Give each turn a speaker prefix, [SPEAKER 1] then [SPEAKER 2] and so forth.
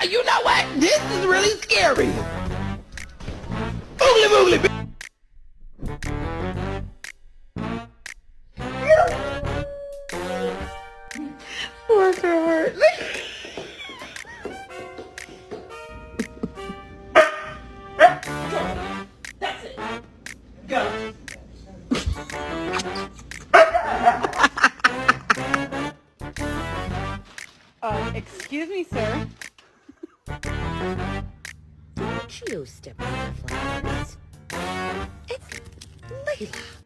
[SPEAKER 1] You know what? This is really scary. Oogly boogly. Poor heart. That's it. Go.
[SPEAKER 2] Excuse me, sir.
[SPEAKER 3] Don't you step on the flowers. It's Layla.